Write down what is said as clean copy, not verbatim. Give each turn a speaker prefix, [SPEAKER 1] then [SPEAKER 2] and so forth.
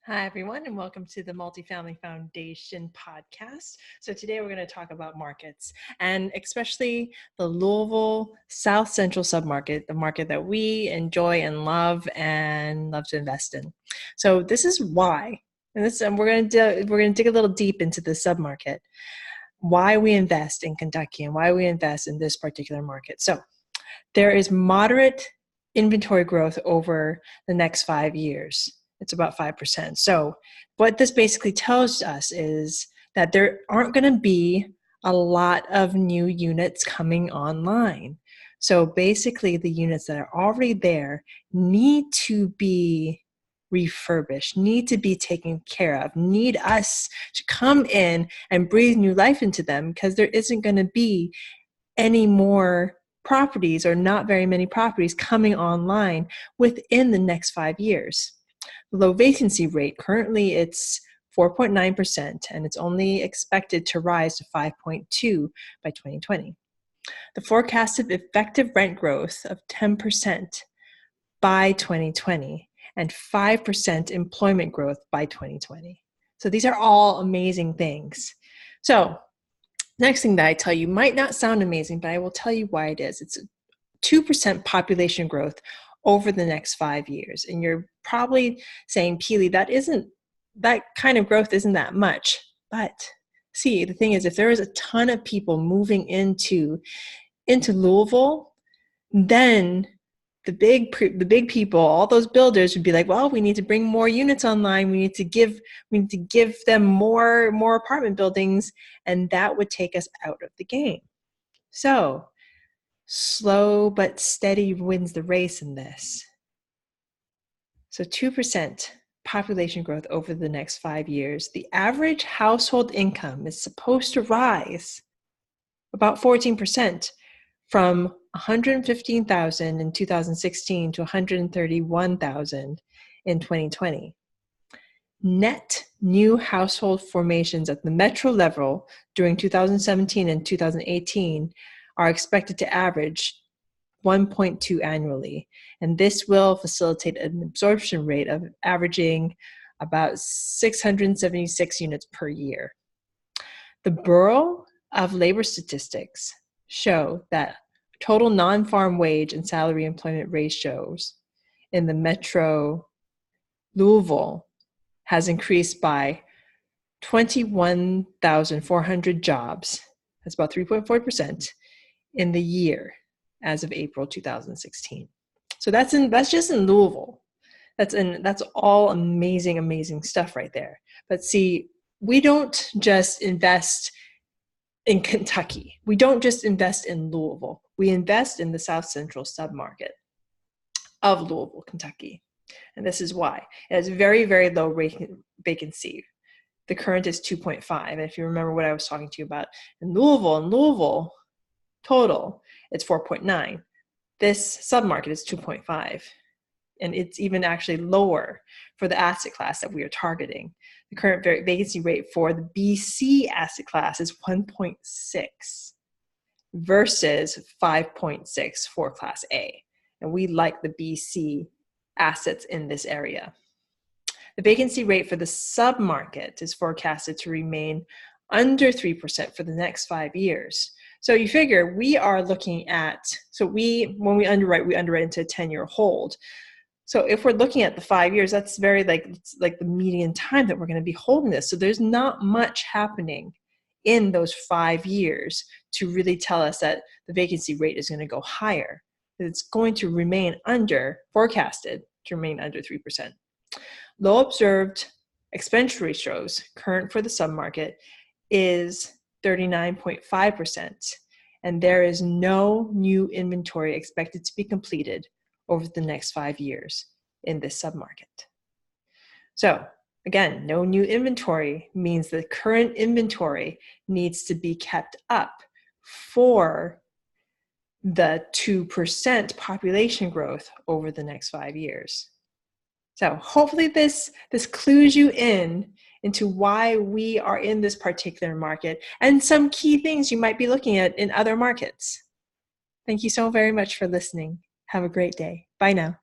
[SPEAKER 1] Hi, everyone, and welcome to the Multifamily Foundation podcast. So today we're going to talk about markets, and especially the Louisville South Central submarket, the market that we enjoy and love to invest in. So this is why, and we're going to dig a little deep into the submarket, why we invest in Kentucky and why we invest in this particular market. So there is moderate inventory growth over the next 5 years. It's about 5%. So what this basically tells us is that there aren't going to be a lot of new units coming online. So basically the units that are already there need to be refurbished, need to be taken care of, need us to come in and breathe new life into them, because there isn't going to be any more properties, or not very many properties, coming online within the next 5 years. The low vacancy rate, currently it's 4.9%, and it's only expected to rise to 5.2 by 2020. The forecasted effective rent growth of 10% by 2020 and 5% employment growth by 2020. So these are all amazing things. So next thing that I tell you might not sound amazing, but I will tell you why it is. It's 2% population growth over the next 5 years. And you're probably saying, Pili, that kind of growth isn't that much. But see, the thing is, if there is a ton of people moving into Louisville, then the big people, all those builders would be like, well, we need to bring more units online. We need to give them more apartment buildings, and that would take us out of the game. So slow but steady wins the race in this. So 2% population growth over the next 5 years. The average household income is supposed to rise about 14%, from $115,000 in 2016 to $131,000 in 2020. Net new household formations at the metro level during 2017 and 2018 are expected to average 1.2 annually, and this will facilitate an absorption rate of averaging about 676 units per year. The Bureau of Labor Statistics show that total non-farm wage and salary employment ratios in the metro Louisville has increased by 21,400 jobs. That's about 3.4% in the year as of April 2016. So that's just in Louisville. That's all amazing stuff right there. But see, we don't just invest in Kentucky. We don't just invest in Louisville. We invest in the South Central submarket of Louisville, Kentucky. And this is why. It has very, very low vacancy. The current is 2.5. And if you remember what I was talking to you about in Louisville total, it's 4.9. This submarket is 2.5. And it's even actually lower for the asset class that we are targeting. The current vacancy rate for the BC asset class is 1.6 versus 5.6 for Class A. And we like the BC assets in this area. The vacancy rate for the submarket is forecasted to remain under 3% for the next 5 years. So you figure we are looking at, when we underwrite into a 10-year hold. So if we're looking at the 5 years, that's very it's like the median time that we're going to be holding this. So there's not much happening in those 5 years to really tell us that the vacancy rate is going to go higher. It's going to remain forecasted to remain under 3%. Low observed expense ratios, current for the submarket, is 39.5%. And there is no new inventory expected to be completed over the next 5 years in this submarket. So again, no new inventory means the current inventory needs to be kept up for the 2% population growth over the next 5 years. So hopefully this clues you into why we are in this particular market and some key things you might be looking at in other markets. Thank you so very much for listening. Have a great day. Bye now.